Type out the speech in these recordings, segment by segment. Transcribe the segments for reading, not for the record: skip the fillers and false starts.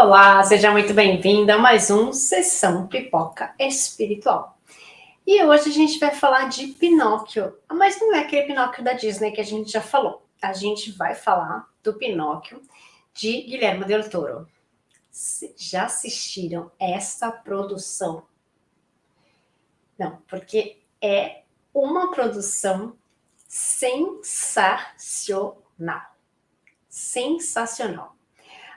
Olá, seja muito bem-vinda a mais um Sessão Pipoca Espiritual. E hoje a gente vai falar de Pinóquio, mas não é aquele Pinóquio da Disney que a gente já falou. A gente vai falar do Pinóquio de Guilherme Del Toro. Já assistiram essa produção? Não, porque é uma produção sensacional. Sensacional.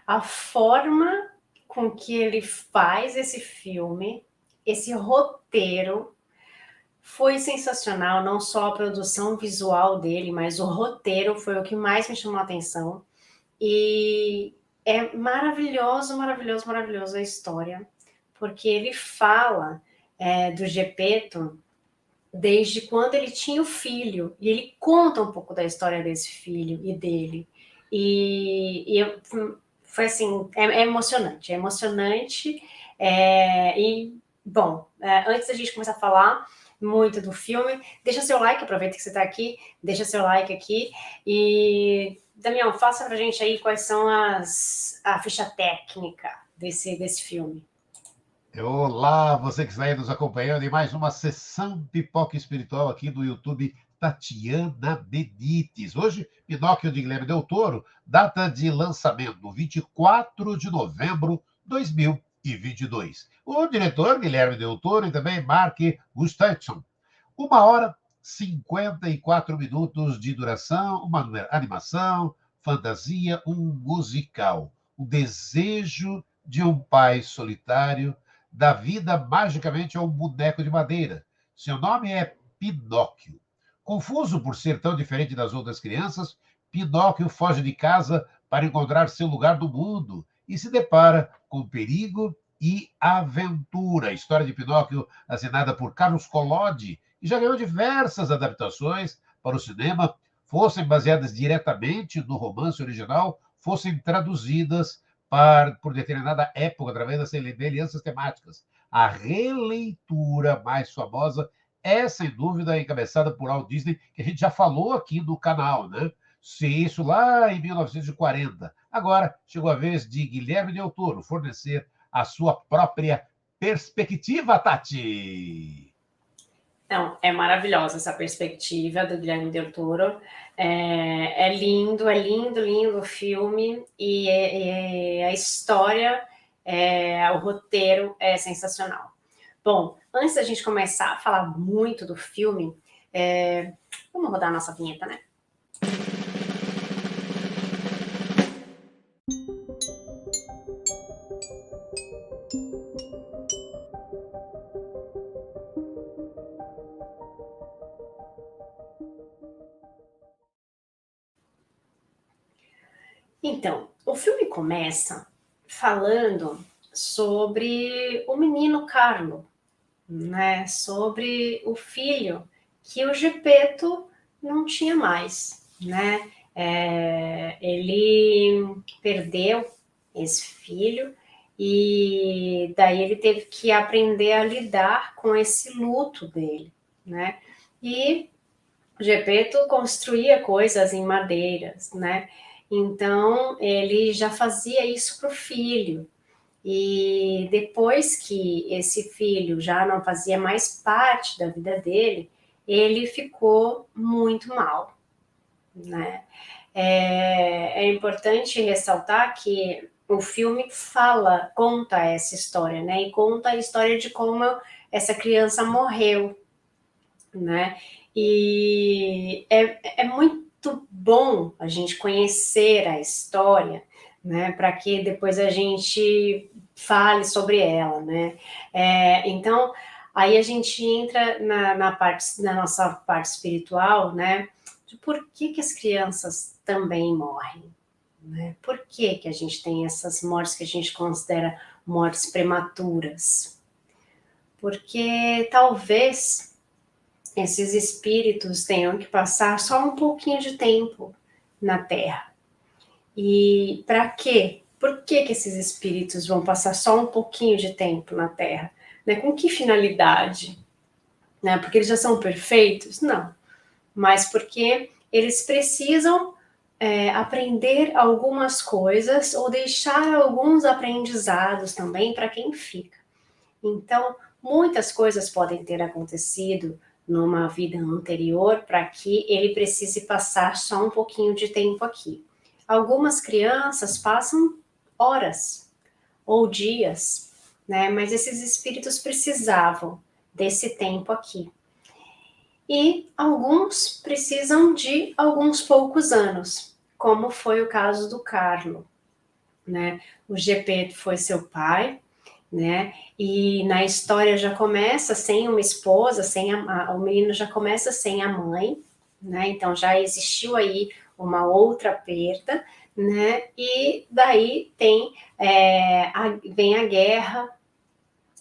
A forma com que ele faz esse filme, esse roteiro, foi sensacional. Não só a produção visual dele, mas o roteiro foi o que mais me chamou a atenção. E é maravilhoso, maravilhoso, maravilhoso a história, porque ele fala do Gepeto desde quando ele tinha o filho, e ele conta um pouco da história desse filho e dele. Foi assim, é emocionante, antes da gente começar a falar muito do filme, deixa seu like, aproveita que você está aqui, deixa seu like aqui, e Damião, faça pra gente aí quais são a ficha técnica desse filme. Olá, você que está aí nos acompanhando em mais uma Sessão Pipoca Espiritual aqui do YouTube Tatiana Benites. Hoje, Pinóquio de Guilherme Del Toro, data de lançamento, 24 de novembro de 2022. O diretor, Guilherme Del Toro, e também Mark Gustafsson. 1h, 54 minutos de duração, uma animação, fantasia, um musical. O desejo de um pai solitário dá vida magicamente a um boneco de madeira. Seu nome é Pinóquio. Confuso por ser tão diferente das outras crianças, Pinóquio foge de casa para encontrar seu lugar no mundo e se depara com perigo e aventura. A história de Pinóquio, assinada por Carlos Collodi, e já ganhou diversas adaptações para o cinema, fossem baseadas diretamente no romance original, fossem traduzidas por determinada época, através das semelhanças temáticas. A releitura mais famosa é, sem dúvida, encabeçada por Walt Disney, que a gente já falou aqui no canal, né? Isso lá em 1940. Agora, chegou a vez de Guilherme Del Toro fornecer a sua própria perspectiva, Tati. Não, é maravilhosa essa perspectiva do Guilherme Del Toro. É lindo, lindo o filme e a história, o roteiro é sensacional. Bom, antes da gente começar a falar muito do filme, vamos rodar a nossa vinheta, né? Então, o filme começa falando sobre o menino Carlo, né? Sobre o filho que o Gepeto não tinha mais, né? Ele perdeu esse filho e daí ele teve que aprender a lidar com esse luto dele, né? E o Gepeto construía coisas em madeiras, né? Então, ele já fazia isso para o filho. E depois que esse filho já não fazia mais parte da vida dele, ele ficou muito mal, né? É importante ressaltar que o filme conta essa história, né? E conta a história de como essa criança morreu, né? E é muito bom a gente conhecer a história, né? Para que depois a gente fale sobre ela, né? Então, aí a gente entra na nossa parte espiritual, né? De por que as crianças também morrem, né? Por que a gente tem essas mortes que a gente considera mortes prematuras? Porque talvez esses espíritos tenham que passar só um pouquinho de tempo na Terra. E para quê? Por que esses espíritos vão passar só um pouquinho de tempo na Terra? Né? Com que finalidade? Né? Porque eles já são perfeitos? Não. Mas porque eles precisam aprender algumas coisas ou deixar alguns aprendizados também para quem fica. Então, muitas coisas podem ter acontecido numa vida anterior para que ele precise passar só um pouquinho de tempo aqui. Algumas crianças passam horas ou dias, né? Mas esses espíritos precisavam desse tempo aqui. E alguns precisam de alguns poucos anos, como foi o caso do Carlo, né? O Gepeto foi seu pai, né? E na história já começa sem uma esposa, o menino já começa sem a mãe, né? Então já existiu aí uma outra perda, né? E daí vem a guerra,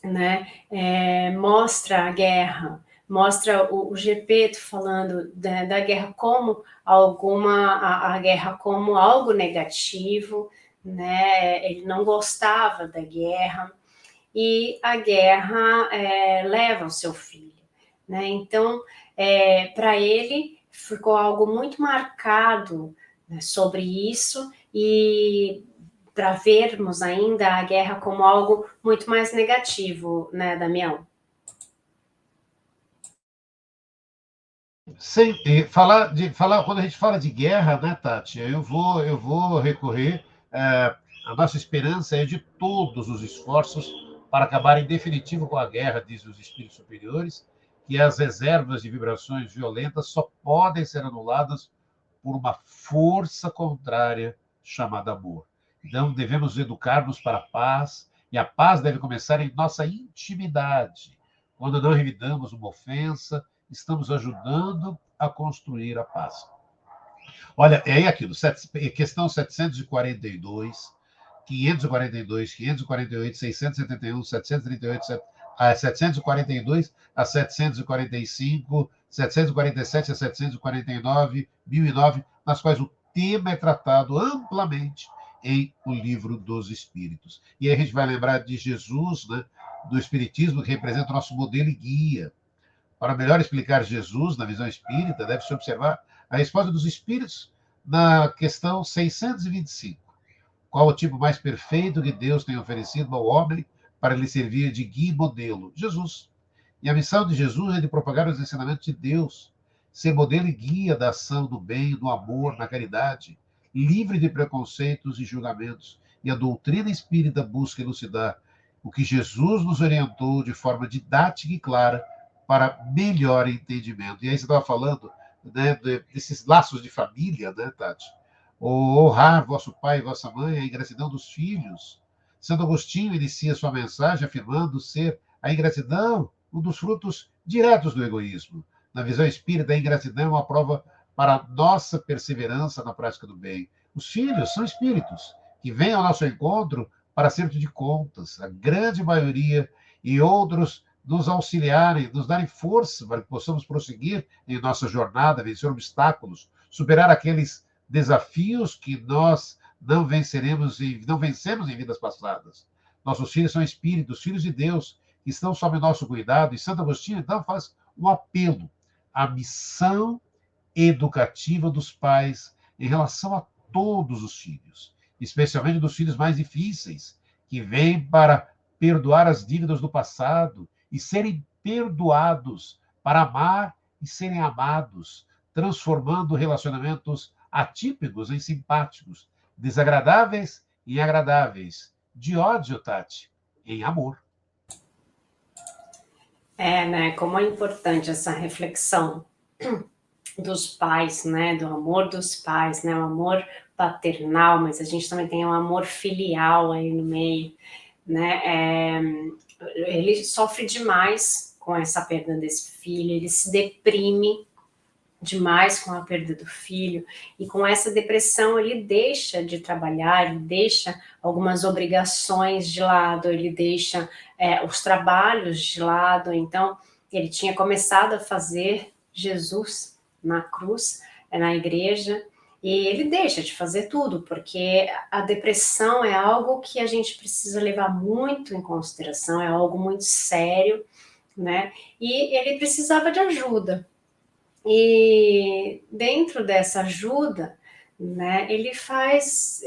né? Mostra a guerra, mostra o Gepeto falando da guerra como a guerra como algo negativo, né? Ele não gostava da guerra e a guerra leva o seu filho, né? Então, para ele ficou algo muito marcado, né, sobre isso e para vermos ainda a guerra como algo muito mais negativo, né, Damião? Sim, quando a gente fala de guerra, né, Tati, eu vou recorrer, a nossa esperança é de todos os esforços para acabar em definitivo com a guerra, diz os espíritos superiores, que as reservas de vibrações violentas só podem ser anuladas por uma força contrária chamada amor. Então, devemos educar-nos para a paz, e a paz deve começar em nossa intimidade. Quando não revidamos uma ofensa, estamos ajudando a construir a paz. Olha, é aquilo, questão 742, 542, 548, 671, 738, 742 a 745, 747 a 749, 1009, nas quais o tema é tratado amplamente em O Livro dos Espíritos. E aí a gente vai lembrar de Jesus, né, do Espiritismo, que representa o nosso modelo e guia. Para melhor explicar Jesus na visão espírita, deve-se observar a resposta dos espíritos na questão 625. Qual o tipo mais perfeito que Deus tem oferecido ao homem para lhe servir de guia e modelo? Jesus. E a missão de Jesus é de propagar os ensinamentos de Deus, ser modelo e guia da ação do bem, do amor, na caridade, livre de preconceitos e julgamentos. E a doutrina espírita busca elucidar o que Jesus nos orientou de forma didática e clara para melhor entendimento. E aí você estava falando, né, desses laços de família, né, Tati? Honrar vosso pai e vossa mãe, a ingratidão dos filhos. Santo Agostinho inicia sua mensagem afirmando ser a ingratidão um dos frutos diretos do egoísmo. Na visão espírita, a ingratidão é uma prova para a nossa perseverança na prática do bem. Os filhos são espíritos que vêm ao nosso encontro para acerto de contas, a grande maioria, e outros nos auxiliarem, nos darem força para que possamos prosseguir em nossa jornada, vencer obstáculos, superar aqueles desafios que nós não vencemos em vidas passadas. Nossos filhos são espíritos, filhos de Deus, que estão sob nosso cuidado, e Santo Agostinho, então, faz um apelo à missão educativa dos pais em relação a todos os filhos, especialmente dos filhos mais difíceis, que vêm para perdoar as dívidas do passado e serem perdoados para amar e serem amados, transformando relacionamentos atípicos em simpáticos, desagradáveis em agradáveis, de ódio, Tati, em amor. Né? Como é importante essa reflexão dos pais, né? Do amor dos pais, né? O amor paternal, mas a gente também tem um amor filial aí no meio, né? Ele sofre demais com essa perda desse filho, ele se deprime demais com a perda do filho, e com essa depressão ele deixa de trabalhar, ele deixa algumas obrigações de lado, ele deixa os trabalhos de lado. Então ele tinha começado a fazer Jesus na cruz, na igreja, e ele deixa de fazer tudo, porque a depressão é algo que a gente precisa levar muito em consideração, é algo muito sério, né? E ele precisava de ajuda. E dentro dessa ajuda, né? Ele faz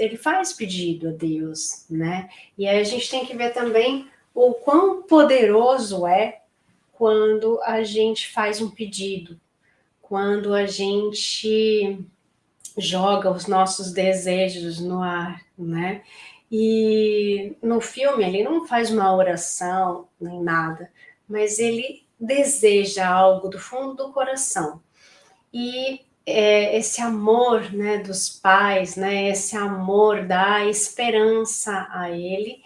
pedido a Deus, né? E aí a gente tem que ver também o quão poderoso é quando a gente faz um pedido, quando a gente joga os nossos desejos no ar, né? E no filme ele não faz uma oração nem nada, mas ele deseja algo do fundo do coração. E esse amor, né, dos pais, né, esse amor dá esperança a ele.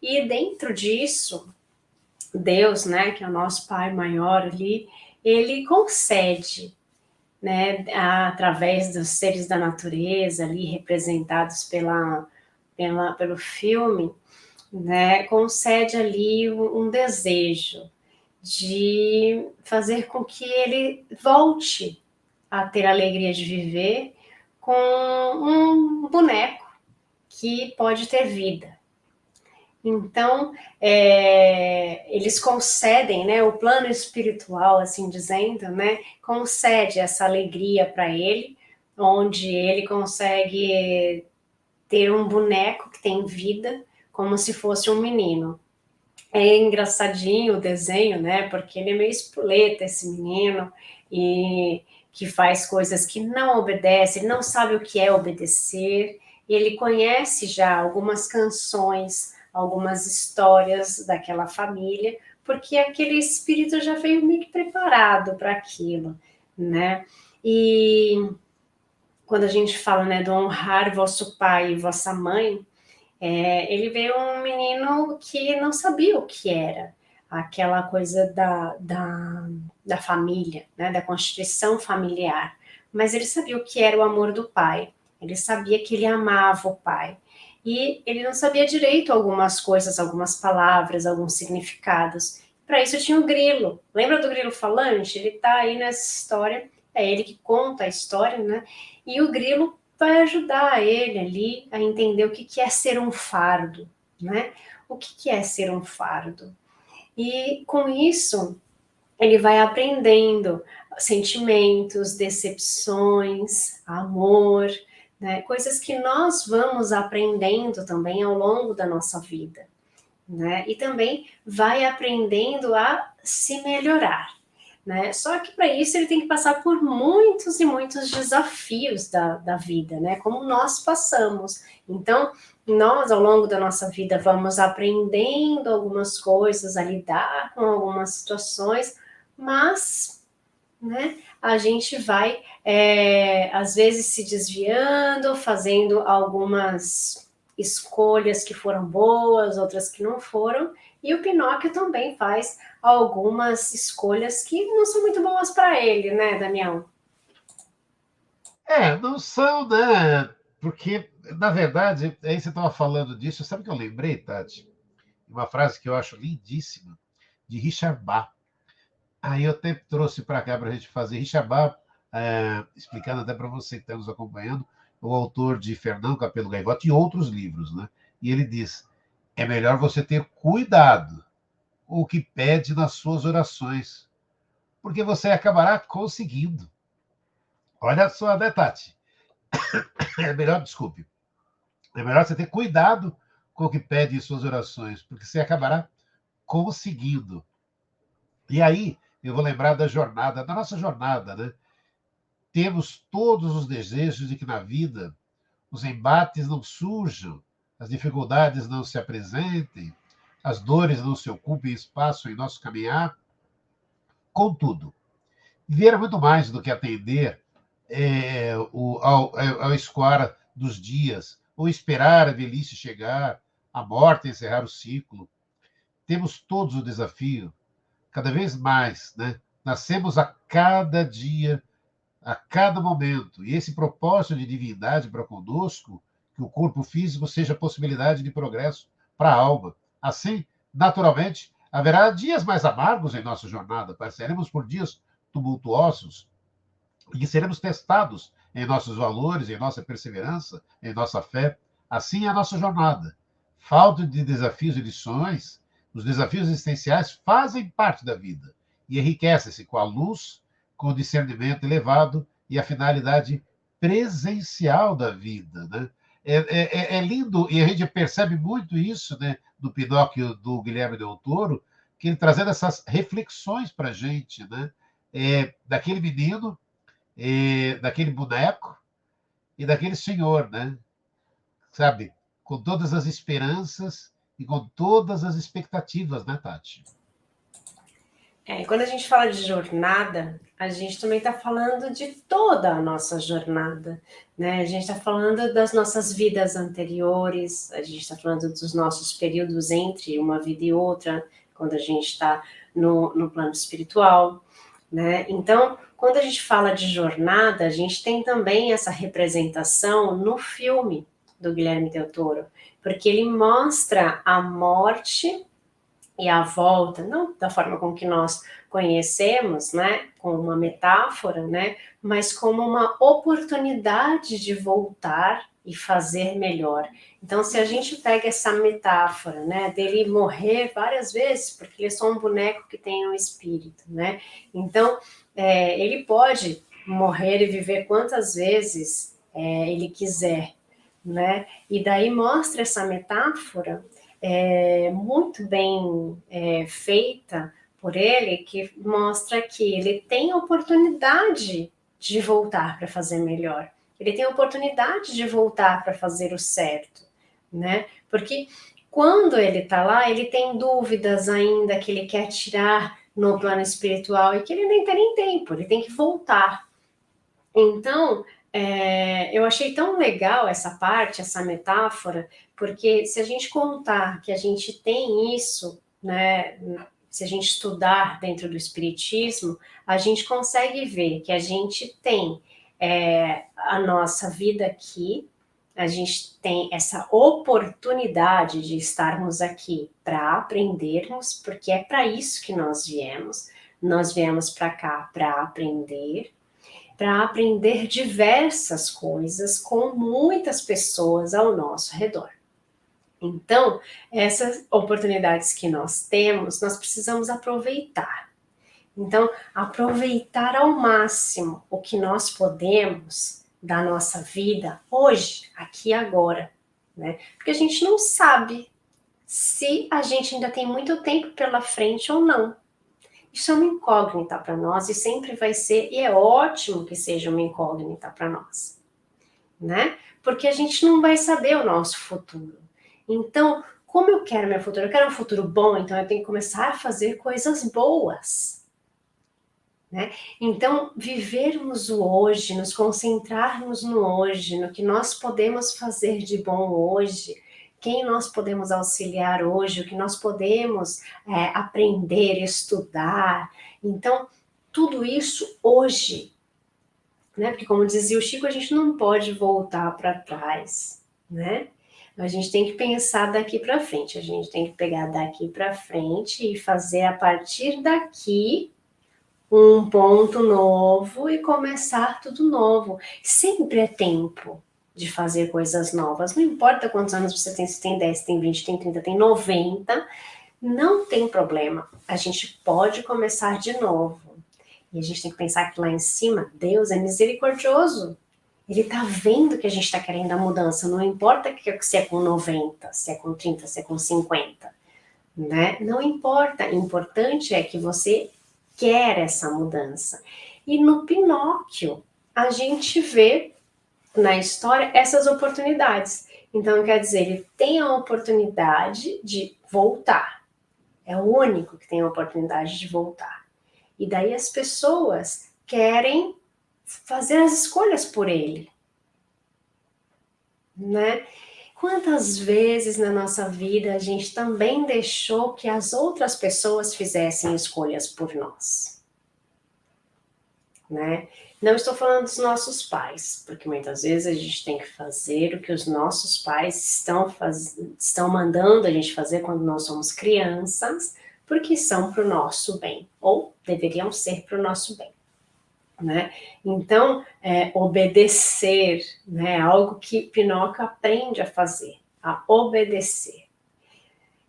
E dentro disso, Deus, né, que é o nosso Pai maior ali, ele concede, né, através dos seres da natureza ali representados pelo filme, né, concede ali um desejo de fazer com que ele volte a ter a alegria de viver com um boneco que pode ter vida. Então, eles concedem, né, o plano espiritual, assim dizendo, né, concede essa alegria para ele, onde ele consegue ter um boneco que tem vida, como se fosse um menino. É engraçadinho o desenho, né, porque ele é meio espoleta, esse menino, e que faz coisas que não obedece, ele não sabe o que é obedecer, ele conhece já algumas canções, algumas histórias daquela família, porque aquele espírito já veio meio que preparado para aquilo, né? E quando a gente fala, né, do honrar vosso pai e vossa mãe, ele veio um menino que não sabia o que era aquela coisa da família, né, da constituição familiar, mas ele sabia o que era o amor do pai, ele sabia que ele amava o pai, e ele não sabia direito algumas coisas, algumas palavras, alguns significados. Para isso tinha o grilo. Lembra do grilo falante? Ele está aí nessa história, é ele que conta a história, né? E o grilo vai ajudar ele ali a entender o que é ser um fardo, né? O que é ser um fardo? E com isso, ele vai aprendendo sentimentos, decepções, amor, né? Coisas que nós vamos aprendendo também ao longo da nossa vida, né? E também vai aprendendo a se melhorar, né? Só que para isso ele tem que passar por muitos e muitos desafios da vida, né? Como nós passamos. Então, nós, ao longo da nossa vida, vamos aprendendo algumas coisas, a lidar com algumas situações, mas, né, a gente vai, às vezes, se desviando, fazendo algumas escolhas que foram boas, outras que não foram, e o Pinóquio também faz algumas escolhas que não são muito boas para ele, né, Damião? Não são, né? Porque, na verdade, aí você estava falando disso, sabe o que eu lembrei, Tati? Uma frase que eu acho lindíssima, de Richard Bach. Aí eu até trouxe para cá para a gente fazer. Richard Bach, explicando até para você que está nos acompanhando, o autor de Fernão Capelo Gaivota e outros livros, né? E ele diz: é melhor você ter cuidado com o que pede nas suas orações, porque você acabará conseguindo. Olha só, né, Tati? É melhor, desculpe, é melhor você ter cuidado com o que pede em suas orações, porque você acabará conseguindo. E aí, eu vou lembrar da jornada, da nossa jornada, né? Temos todos os desejos de que na vida os embates não surjam, as dificuldades não se apresentem, as dores não se ocupem espaço em nosso caminhar. Contudo, viver é muito mais do que atender ao escoar dos dias, ou esperar a velhice chegar, a morte encerrar o ciclo. Temos todos o desafio, cada vez mais, né? Nascemos a cada dia, a cada momento, e esse propósito de divindade para conosco, que o corpo físico seja possibilidade de progresso para a alma. Assim, naturalmente, haverá dias mais amargos em nossa jornada, passaremos por dias tumultuosos, e seremos testados em nossos valores, em nossa perseverança, em nossa fé. Assim é a nossa jornada. Falta de desafios e lições, os desafios existenciais fazem parte da vida e enriquecem-se com a luz, com o discernimento elevado e a finalidade presencial da vida, né? É lindo, e a gente percebe muito isso, né, do Pinóquio do Guilherme Del Toro, que ele trazendo essas reflexões para a gente, né? Daquele menino, daquele boneco e daquele senhor, né? Sabe? Com todas as esperanças e com todas as expectativas, né, Tati? Quando a gente fala de jornada, a gente também está falando de toda a nossa jornada, né? A gente está falando das nossas vidas anteriores, a gente está falando dos nossos períodos entre uma vida e outra, quando a gente está no plano espiritual, né? Então, quando a gente fala de jornada, a gente tem também essa representação no filme do Guilherme Del Toro, porque ele mostra a morte e a volta, não da forma com que nós conhecemos, né, como uma metáfora, né, mas como uma oportunidade de voltar e fazer melhor. Então, se a gente pega essa metáfora, né, dele morrer várias vezes, porque ele é só um boneco que tem um espírito, né, então ele pode morrer e viver quantas vezes ele quiser, né, e daí mostra essa metáfora muito bem feita por ele, que mostra que ele tem a oportunidade de voltar para fazer melhor. Ele tem a oportunidade de voltar para fazer o certo, né? Porque quando ele está lá, ele tem dúvidas ainda que ele quer tirar no plano espiritual e que ele nem tem nem tempo, ele tem que voltar. Então, eu achei tão legal essa parte, essa metáfora, porque se a gente contar que a gente tem isso, né, se a gente estudar dentro do Espiritismo, a gente consegue ver que a gente tem a nossa vida aqui, a gente tem essa oportunidade de estarmos aqui para aprendermos, porque é para isso que nós viemos para cá para aprender diversas coisas com muitas pessoas ao nosso redor. Então, essas oportunidades que nós temos, nós precisamos aproveitar. Então, aproveitar ao máximo o que nós podemos da nossa vida hoje, aqui e agora, né? Porque a gente não sabe se a gente ainda tem muito tempo pela frente ou não. Isso é uma incógnita para nós e sempre vai ser, e é ótimo que seja uma incógnita para nós, né? Porque a gente não vai saber o nosso futuro. Então, como eu quero meu futuro? Eu quero um futuro bom, então eu tenho que começar a fazer coisas boas, né? Então, vivermos o hoje, nos concentrarmos no hoje, no que nós podemos fazer de bom hoje, quem nós podemos auxiliar hoje, o que nós podemos aprender, estudar. Então, tudo isso hoje, né? Porque como dizia o Chico, a gente não pode voltar para trás, né? A gente tem que pensar daqui para frente, a gente tem que pegar daqui para frente e fazer a partir daqui um ponto novo e começar tudo novo. Sempre é tempo de fazer coisas novas. Não importa quantos anos você tem, se tem 10, tem 20, tem 30, tem 90, não tem problema. A gente pode começar de novo. E a gente tem que pensar que lá em cima, Deus é misericordioso. Ele tá vendo que a gente está querendo a mudança. Não importa se é com 90, se é com 30, se é com 50. Né? Não importa. O importante é que você quer essa mudança. E no Pinóquio, a gente vê na história essas oportunidades. Então, quer dizer, ele tem a oportunidade de voltar. É o único que tem a oportunidade de voltar. E daí as pessoas querem fazer as escolhas por ele, né? Quantas vezes na nossa vida a gente também deixou que as outras pessoas fizessem escolhas por nós, né? Não estou falando dos nossos pais, porque muitas vezes a gente tem que fazer o que os nossos pais estão mandando a gente fazer quando nós somos crianças, porque são para o nosso bem, ou deveriam ser para o nosso bem. Né? Então, obedecer, né, é algo que Pinóquio aprende a fazer, a obedecer.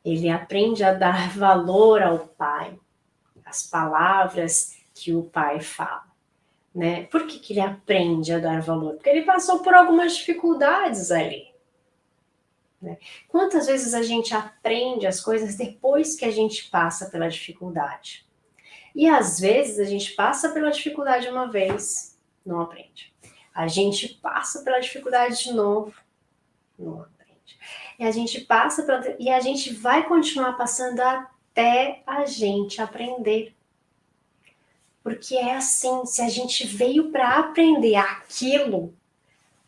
Ele aprende a dar valor ao pai, às palavras que o pai fala. né? Por que que ele aprende a dar valor? Porque ele passou por algumas dificuldades ali, né? Quantas vezes a gente aprende as coisas depois que a gente passa pela dificuldade? E às vezes a gente passa pela dificuldade uma vez, não aprende. A gente passa pela dificuldade de novo, não aprende. E a gente passa pela, e a gente vai continuar passando até a gente aprender. Porque é assim, se a gente veio para aprender aquilo,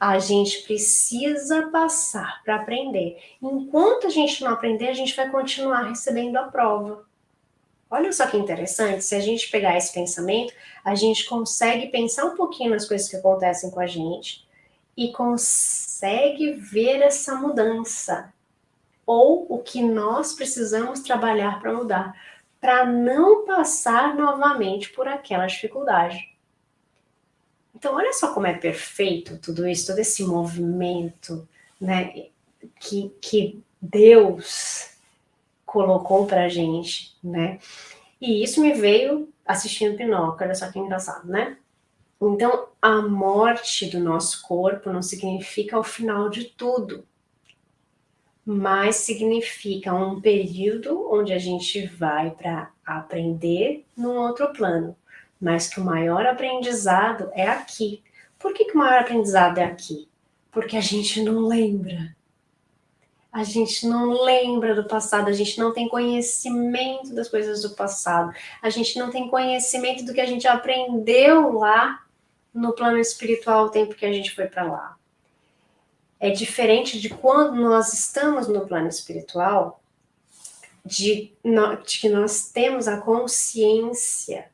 a gente precisa passar para aprender. Enquanto a gente não aprender, a gente vai continuar recebendo a prova. Olha só que interessante, se a gente pegar esse pensamento, a gente consegue pensar um pouquinho nas coisas que acontecem com a gente e consegue ver essa mudança. Ou o que nós precisamos trabalhar para mudar, para não passar novamente por aquela dificuldade. Então, olha só como é perfeito tudo isso, todo esse movimento, né, que Deus colocou para a gente, né? E isso me veio assistindo Pinóquio, olha só que engraçado, né? Então, a morte do nosso corpo não significa o final de tudo, mas significa um período onde a gente vai para aprender num outro plano, mas que o maior aprendizado é aqui. Por que o maior aprendizado é aqui? Porque a gente não lembra. A gente não lembra do passado, a gente não tem conhecimento das coisas do passado, a gente não tem conhecimento do que a gente aprendeu lá no plano espiritual o tempo que a gente foi para lá. É diferente de quando nós estamos no plano espiritual, de que nós temos a consciência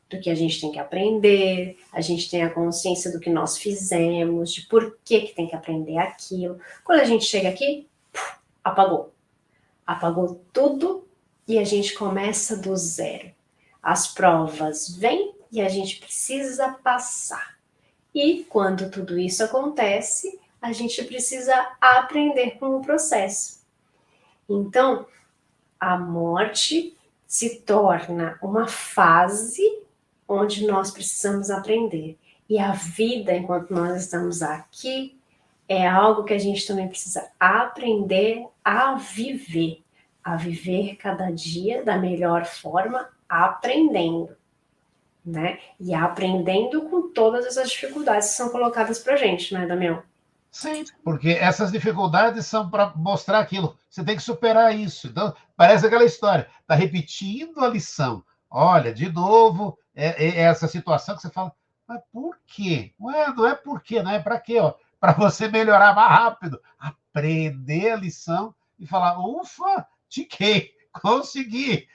do que a gente tem que aprender, a gente tem a consciência do que nós fizemos, de por que tem que aprender aquilo. Quando a gente chega aqui, apagou. Apagou tudo e a gente começa do zero. As provas vêm e a gente precisa passar. E quando tudo isso acontece, a gente precisa aprender com o processo. Então, a morte se torna uma fase onde nós precisamos aprender. E a vida, enquanto nós estamos aqui, é algo que a gente também precisa aprender a viver cada dia da melhor forma, aprendendo, né? E aprendendo com todas essas dificuldades que são colocadas pra gente, né, Damião? Sim, porque essas dificuldades são para mostrar aquilo. Você tem que superar isso. Então, parece aquela história. Está repetindo a lição. Olha, de novo, é essa situação que você fala, mas por quê? Não é por quê, não é para quê? Para você melhorar mais rápido. Aprender a lição e falar, ufa, tiquei, consegui.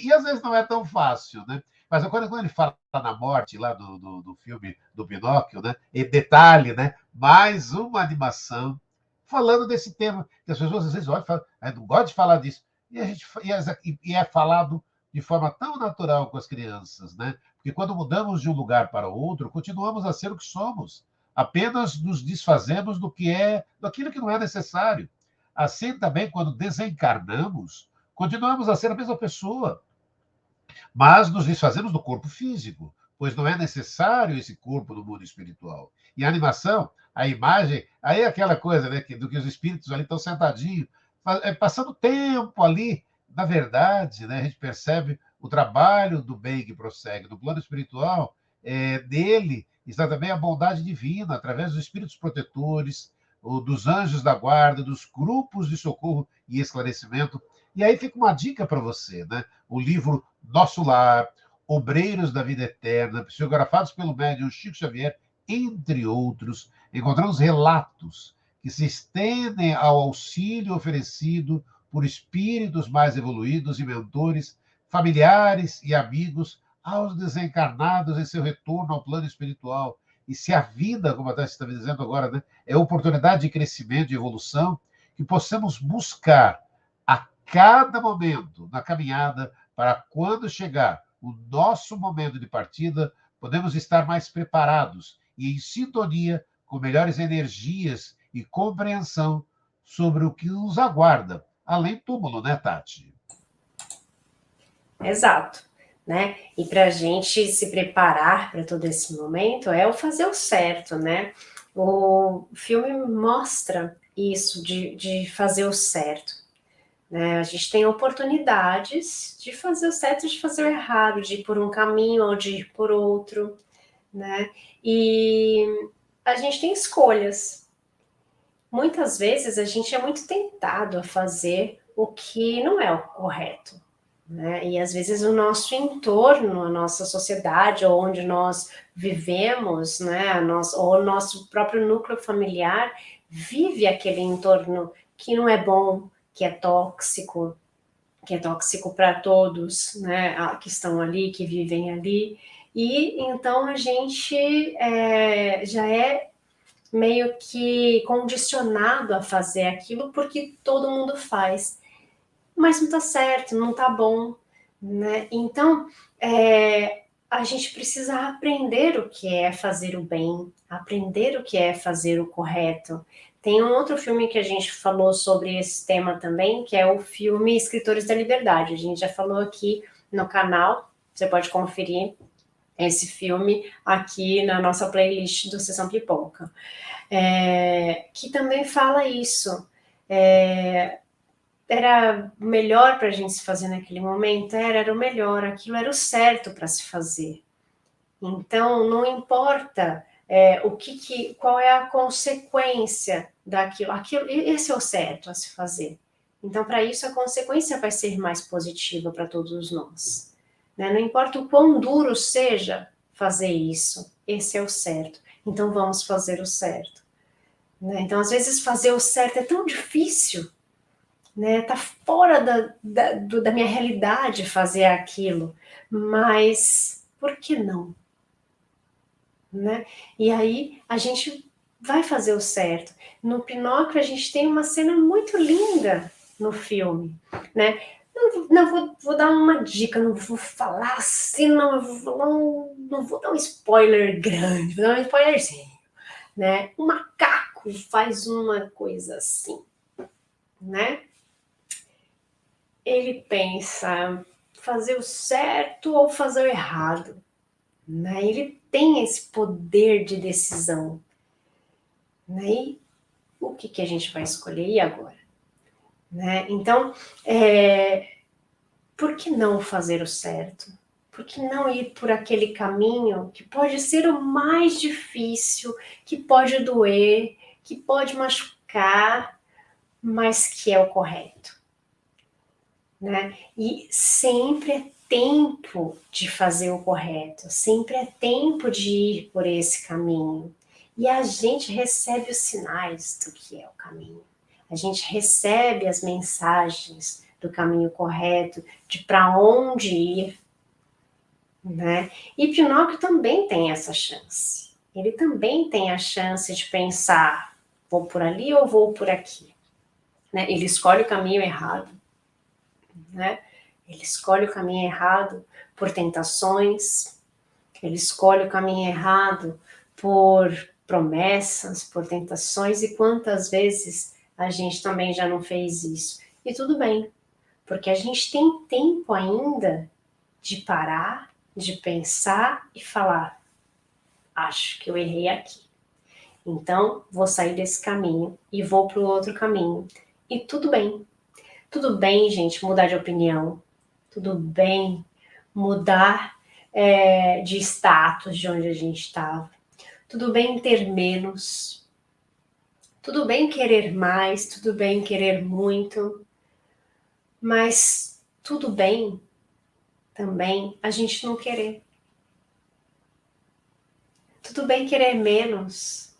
E às vezes não é tão fácil, né? Mas quando ele fala na morte lá do filme do Pinóquio, né? E detalhe, né? Mais uma animação falando desse tema, que as pessoas às vezes olham e falam, não gosto de falar disso. E é falado de forma tão natural com as crianças, né? Porque quando mudamos de um lugar para outro, continuamos a ser o que somos. Apenas nos desfazemos daquilo que não é necessário. Assim também, quando desencarnamos, continuamos a ser a mesma pessoa, mas nos desfazemos do corpo físico, pois não é necessário esse corpo no mundo espiritual. E a animação, a imagem, aí é aquela coisa, né, do que os espíritos ali estão sentadinhos, passando tempo ali. Na verdade, né, a gente percebe o trabalho do bem que prossegue no plano espiritual, dele está também a bondade divina, através dos espíritos protetores, dos anjos da guarda, dos grupos de socorro e esclarecimento. E aí fica uma dica para você, né? O livro Nosso Lar, Obreiros da Vida Eterna, psicografados pelo médium Chico Xavier, entre outros, encontramos relatos que se estendem ao auxílio oferecido por espíritos mais evoluídos e mentores, familiares e amigos aos desencarnados em seu retorno ao plano espiritual. E se a vida, como a está dizendo agora, né, é oportunidade de crescimento e evolução, que possamos buscar a cada momento na caminhada para quando chegar o nosso momento de partida, podemos estar mais preparados e em sintonia com melhores energias e compreensão sobre o que nos aguarda, além do túmulo, né, Tati? Exato. né? E para a gente se preparar para todo esse momento é o fazer o certo, né? O filme mostra isso de fazer o certo, né? A gente tem oportunidades de fazer o certo, de fazer o errado, de ir por um caminho ou de ir por outro, né? E a gente tem escolhas. Muitas vezes a gente é muito tentado a fazer o que não é o correto, né? E às vezes o nosso entorno, a nossa sociedade, ou onde nós vivemos, né, ou o nosso próprio núcleo familiar, vive aquele entorno que não é bom, que é tóxico para todos, né, que estão ali, que vivem ali. E então a gente já é meio que condicionado a fazer aquilo porque todo mundo faz, mas não está certo, não está bom, né? Então, a gente precisa aprender o que é fazer o bem, aprender o que é fazer o correto. Tem um outro filme que a gente falou sobre esse tema também, que é o filme Escritores da Liberdade. A gente já falou aqui no canal, você pode conferir esse filme aqui na nossa playlist do Sessão Pipoca. Que também fala isso. Era o melhor para a gente se fazer naquele momento? Era o melhor, aquilo era o certo para se fazer. Então, não importa qual é a consequência daquilo. Esse é o certo a se fazer. Então, para isso, a consequência vai ser mais positiva para todos nós. Né? Não importa o quão duro seja fazer isso, esse é o certo. Então, vamos fazer o certo. Né? Então, às vezes, fazer o certo é tão difícil, né? Tá fora da minha realidade fazer aquilo, mas por que não? Né? E aí a gente vai fazer o certo. No Pinóquio a gente tem uma cena muito linda no filme, né? Não vou dar uma dica, não vou falar assim, não vou dar um spoiler grande, vou dar um spoilerzinho, né? O macaco faz uma coisa assim, né? Ele pensa fazer o certo ou fazer o errado, né? Ele tem esse poder de decisão, né? E o que a gente vai escolher e agora, né? Então, por que não fazer o certo? Por que não ir por aquele caminho que pode ser o mais difícil, que pode doer, que pode machucar, mas que é o correto? Né? E sempre é tempo de fazer o correto, sempre é tempo de ir por esse caminho. E a gente recebe os sinais do que é o caminho. A gente recebe as mensagens do caminho correto, de para onde ir, né? E Pinóquio também tem essa chance. Ele também tem a chance de pensar, vou por ali ou vou por aqui, né? Ele escolhe o caminho errado, né? Ele escolhe o caminho errado por tentações, ele escolhe o caminho errado por promessas, por tentações, e quantas vezes a gente também já não fez isso. E tudo bem, porque a gente tem tempo ainda de parar, de pensar e falar: acho que eu errei aqui. Então, vou sair desse caminho e vou para o outro caminho. E tudo bem. Tudo bem, gente, mudar de opinião. Tudo bem mudar de status de onde a gente estava. Tudo bem ter menos. Tudo bem querer mais, tudo bem querer muito. Mas tudo bem também a gente não querer. Tudo bem querer menos.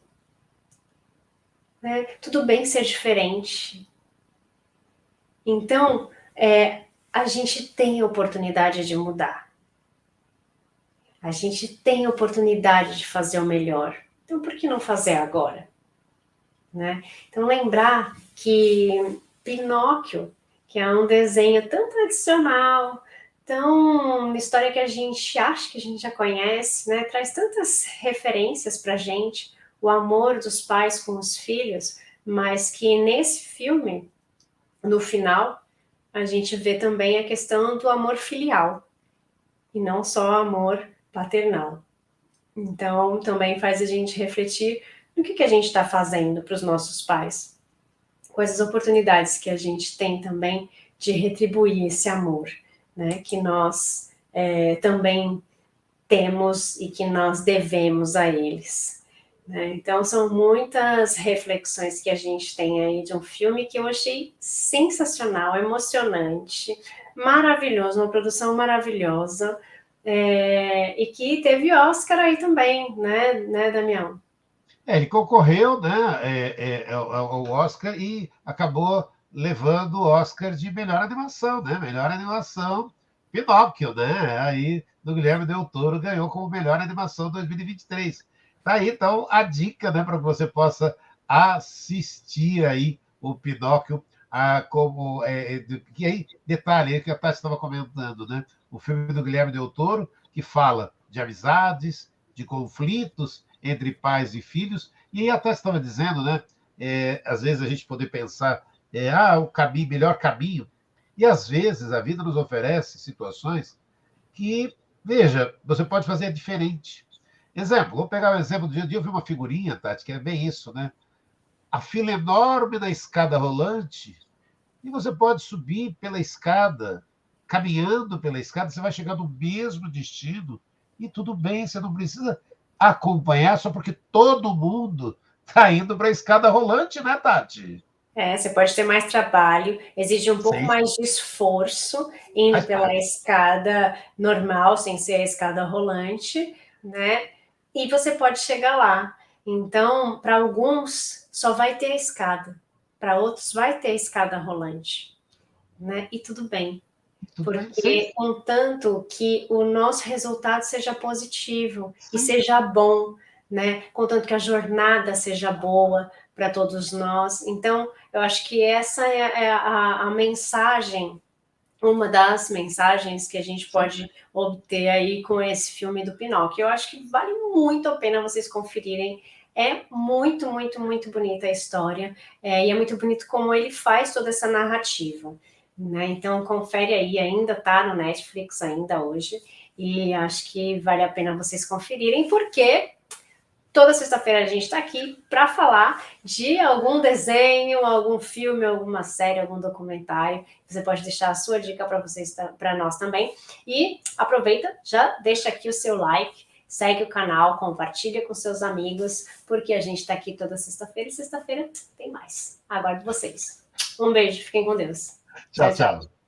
Né? Tudo bem ser diferente. Então, a gente tem a oportunidade de mudar. A gente tem a oportunidade de fazer o melhor. Então, por que não fazer agora? Né? Então, lembrar que Pinóquio, que é um desenho tão tradicional, tão uma história que a gente acha que a gente já conhece, né? Traz tantas referências para a gente, o amor dos pais com os filhos, mas que nesse filme, no final, a gente vê também a questão do amor filial. e não só amor paternal. Então, também faz a gente refletir no que a gente está fazendo para os nossos pais, quais as oportunidades que a gente tem também de retribuir esse amor, né, que nós também temos e que nós devemos a eles. Né? Então, são muitas reflexões que a gente tem aí de um filme que eu achei sensacional, emocionante, maravilhoso, uma produção maravilhosa, e que teve Oscar aí também, né, Damião? Ele concorreu, né, ao Oscar e acabou levando o Oscar de melhor animação, né? Melhor animação, Pinóquio, né? Aí do Guilherme Del Toro ganhou como melhor animação 2023. Tá aí, então, a dica, né, para que você possa assistir aí o Pinóquio, que aí, detalhe aí que a Tati estava comentando, né? O filme do Guilherme Del Toro, que fala de amizades, de conflitos entre pais e filhos, e até estava dizendo, né? Às vezes a gente poder pensar, o caminho, melhor caminho, e às vezes a vida nos oferece situações que, veja, você pode fazer diferente. Exemplo, vou pegar o exemplo do dia eu vi uma figurinha, Tati, que é bem isso, né? A fila enorme da escada rolante, e você pode subir pela escada, caminhando pela escada, você vai chegar no mesmo destino, e tudo bem, você não precisa acompanhar só porque todo mundo está indo para a escada rolante, né, Tati? Você pode ter mais trabalho, exige um pouco Sim, mais de esforço indo faz pela parte. escada normal, sem ser a escada rolante, né? E você pode chegar lá. Então, para alguns, só vai ter a escada, para outros, vai ter a escada rolante, né? E tudo bem, Tudo bem, sim, porque contanto que o nosso resultado seja positivo e sim. seja bom, né? Contanto que a jornada seja boa para todos nós. Então, eu acho que essa é a mensagem, uma das mensagens que a gente Sim. pode obter aí com esse filme do Pinóquio. Eu acho que vale muito a pena vocês conferirem. É muito, muito, muito bonita a história, e é muito bonito como ele faz toda essa narrativa. Né? Então, confere aí, ainda tá no Netflix, ainda hoje, e acho que vale a pena vocês conferirem, porque toda sexta-feira a gente está aqui para falar de algum desenho, algum filme, alguma série, algum documentário. Você pode deixar a sua dica para vocês, para nós também. E aproveita, já deixa aqui o seu like, segue o canal, compartilha com seus amigos, porque a gente está aqui toda sexta-feira e sexta-feira tem mais. Aguardo vocês. Um beijo, fiquem com Deus. Tchau, Tchau, tchau. tchau.